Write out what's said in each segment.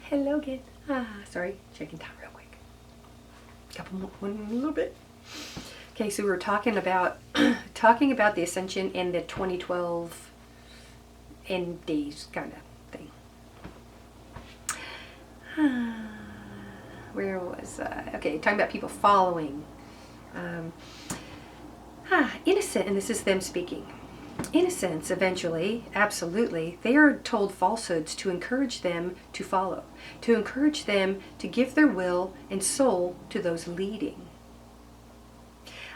Hello again. Sorry, checking time real quick. Couple more, one little bit. Okay, so we were talking about the ascension and the 2012 end days kind of thing. Where was okay, talking about people following. Innocent, and this is them speaking. Innocents, eventually, absolutely, they are told falsehoods to encourage them to follow, to encourage them to give their will and soul to those leading.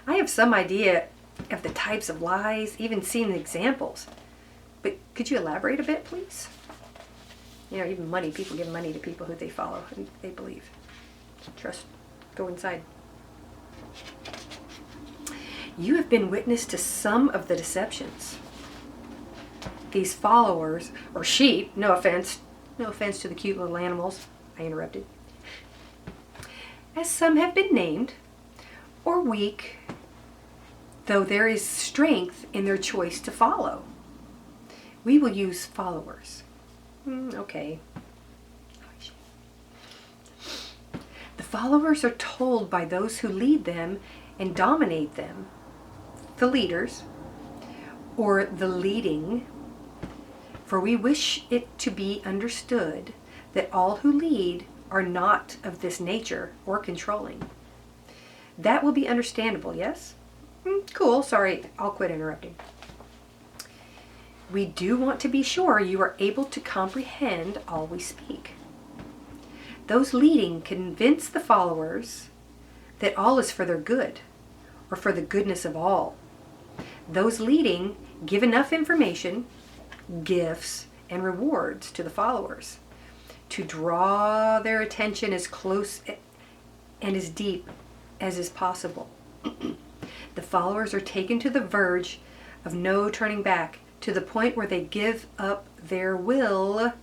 I have some idea of the types of lies, even seen examples, but could you elaborate a bit, please? You know, even money, people give money to people who they follow and they believe. Trust, go inside. You have been witness to some of the deceptions. These followers, or sheep, no offense to the cute little animals, I interrupted, as some have been named, or weak, though there is strength in their choice to follow. We will use followers. Okay. The followers are told by those who lead them and dominate them, the leaders, or the leading, for we wish it to be understood that all who lead are not of this nature or controlling. That will be understandable, yes? Cool, sorry, I'll quit interrupting. We do want to be sure you are able to comprehend all we speak. Those leading convince the followers that all is for their good, or for the goodness of all. Those leading give enough information, gifts, and rewards to the followers to draw their attention as close and as deep as is possible. The followers are taken to the verge of no turning back, to the point where they give up their will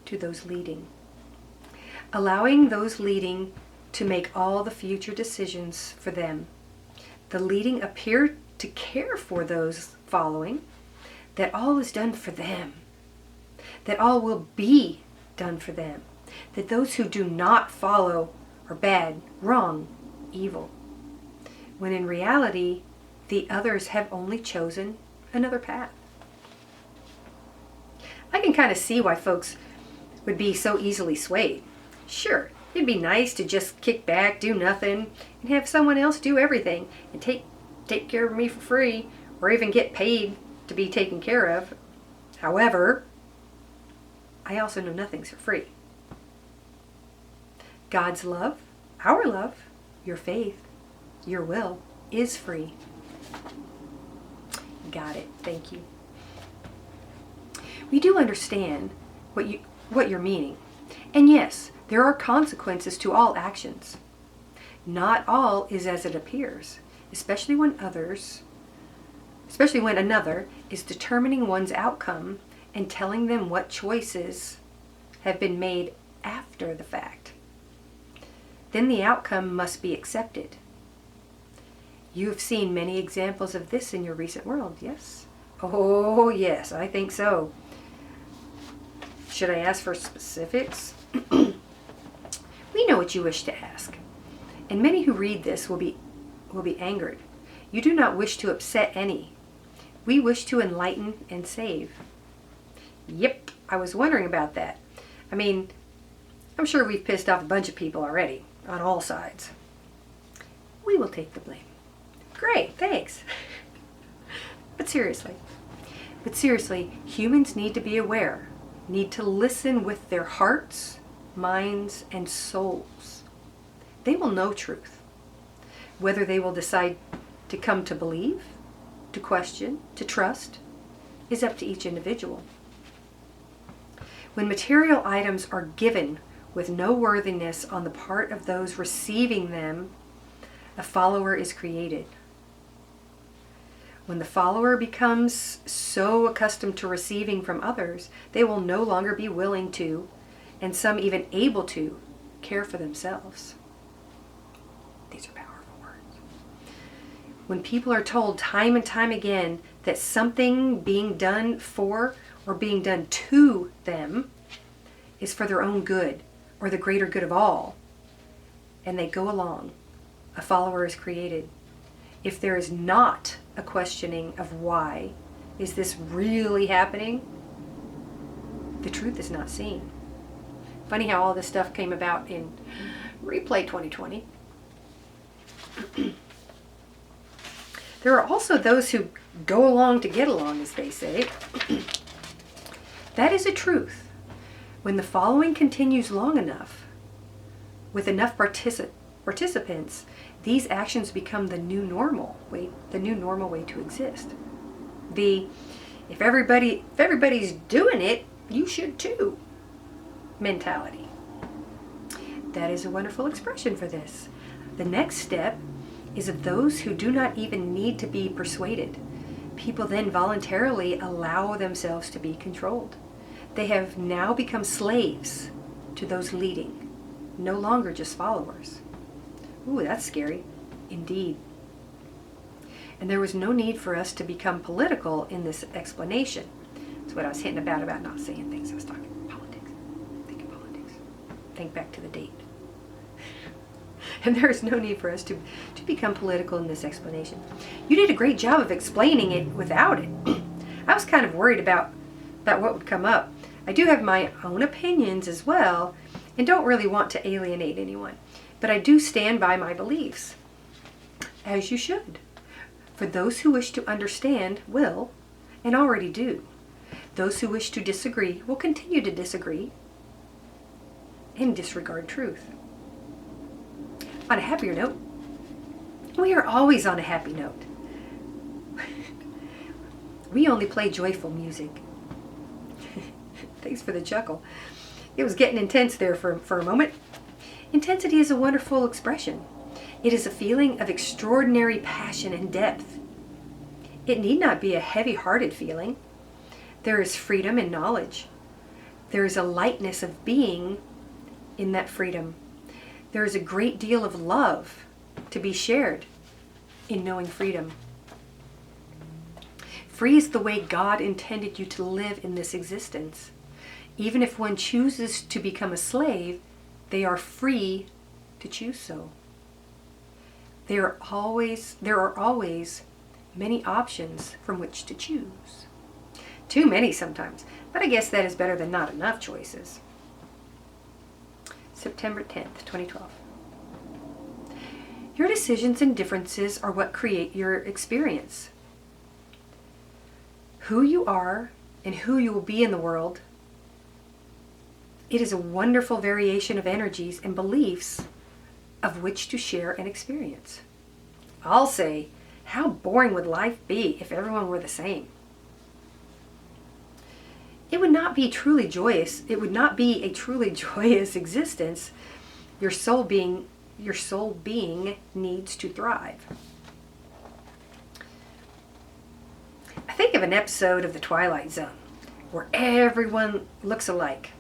to those leading, allowing those leading to make all the future decisions for them. The leading appear to care for those following, that all is done for them, that all will be done for them, that those who do not follow are bad, wrong, evil, when in reality the others have only chosen another path. I can kind of see why folks would be so easily swayed. Sure, it'd be nice to just kick back, do nothing, and have someone else do everything and take care of me for free, or even get paid to be taken care of. However, I also know nothing's for free. God's love, our love, your faith, your will is free. Got it. Thank you. We do understand what you're meaning. And yes, there are consequences to all actions. Not all is as it appears, especially when another is determining one's outcome and telling them what choices have been made after the fact. Then the outcome must be accepted. You have seen many examples of this in your recent world, yes? Oh, yes, I think so. Should I ask for specifics? We know what you wish to ask, and many who read this will be angered. You do not wish to upset any. We wish to enlighten and save. Yep, I was wondering about that. I mean, I'm sure we've pissed off a bunch of people already, on all sides. We will take the blame. Great, thanks. But seriously, humans need to be aware, need to listen with their hearts, minds, and souls. They will know truth. Whether they will decide to come to believe, to question, to trust, is up to each individual. When material items are given with no worthiness on the part of those receiving them, a follower is created. When the follower becomes so accustomed to receiving from others, they will no longer be willing to, and some even able to, care for themselves. These are powerful words. When people are told time and time again that something being done for or being done to them is for their own good or the greater good of all, and they go along, a follower is created. If there is not a questioning of why, is this really happening? The truth is not seen. Funny how all this stuff came about in Replay 2020. There are also those who go along to get along, as they say. That is a truth. When the following continues long enough, with enough participants, these actions become the new normal way to exist. If everybody's doing it, you should too mentality. That is a wonderful expression for this. The next step is of those who do not even need to be persuaded. People then voluntarily allow themselves to be controlled. They have now become slaves to those leading, no longer just followers. Ooh, that's scary. Indeed. And there was no need for us to become political in this explanation. That's what I was hitting about not saying things. I was talking politics. Thinking politics. Think back to the date. And there is no need for us to become political in this explanation. You did a great job of explaining it without it. I was kind of worried about what would come up. I do have my own opinions as well, and don't really want to alienate anyone. But I do stand by my beliefs, as you should. For those who wish to understand will, and already do. Those who wish to disagree will continue to disagree and disregard truth. On a happier note, we are always on a happy note. We only play joyful music. Thanks for the chuckle. It was getting intense there for a moment. Intensity is a wonderful expression. It is a feeling of extraordinary passion and depth. It need not be a heavy-hearted feeling. There is freedom in knowledge. There is a lightness of being in that freedom. There is a great deal of love to be shared in knowing freedom. Free is the way God intended you to live in this existence. Even if one chooses to become a slave, they are free to choose so. There are always many options from which to choose. Too many sometimes, but I guess that is better than not enough choices. September 10th, 2012. Your decisions and differences are what create your experience. Who you are and who you will be in the world, it is a wonderful variation of energies and beliefs of which to share and experience. I'll say, how boring would life be if everyone were the same? It would not be truly joyous. It would not be a truly joyous existence. Your soul being needs to thrive. I think of an episode of The Twilight Zone where everyone looks alike.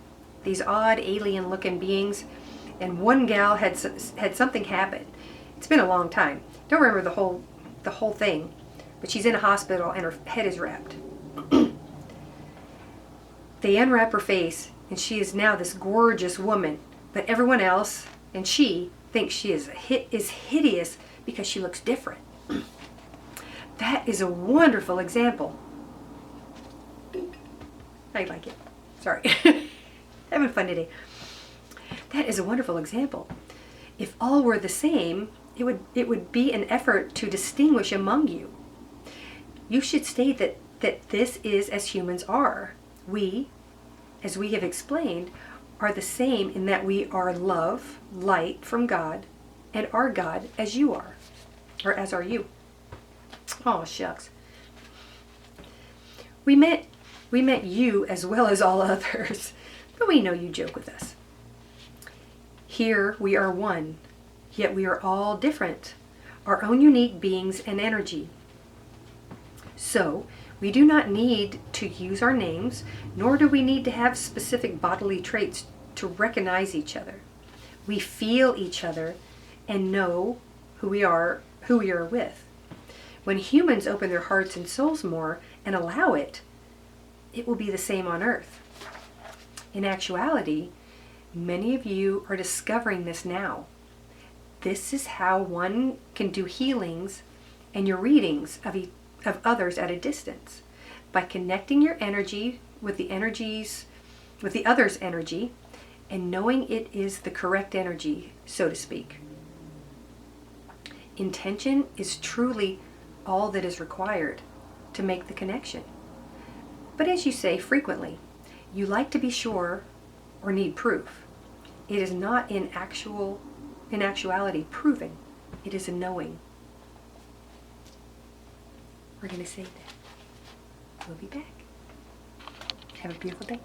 These odd alien-looking beings, and one gal had something happen. It's been a long time. Don't remember the whole thing, but she's in a hospital and her head is wrapped. They unwrap her face, and she is now this gorgeous woman. But everyone else, and she, thinks she is hideous because she looks different. That is a wonderful example. I like it. Sorry. Having fun today. That is a wonderful example. If all were the same, it would be an effort to distinguish among you. You should state that this is as humans are. We, as we have explained, are the same in that we are love, light from God, and are God as you are, or as are you. Oh, shucks. We meant you as well as all others, but we know you joke with us. Here we are one, yet we are all different, our own unique beings and energy. So, we do not need to use our names, nor do we need to have specific bodily traits to recognize each other. We feel each other and know who we are with. When humans open their hearts and souls more and allow it, it will be the same on earth. In actuality, many of you are discovering this now. This is how one can do healings and your readings of others at a distance, by connecting your energy with the other's energy and knowing it is the correct energy, so to speak. Intention is truly all that is required to make the connection. But as you say frequently, you like to be sure or need proof. It is not in actuality proving, it is a knowing. We're going to say that. We'll be back. Have a beautiful day.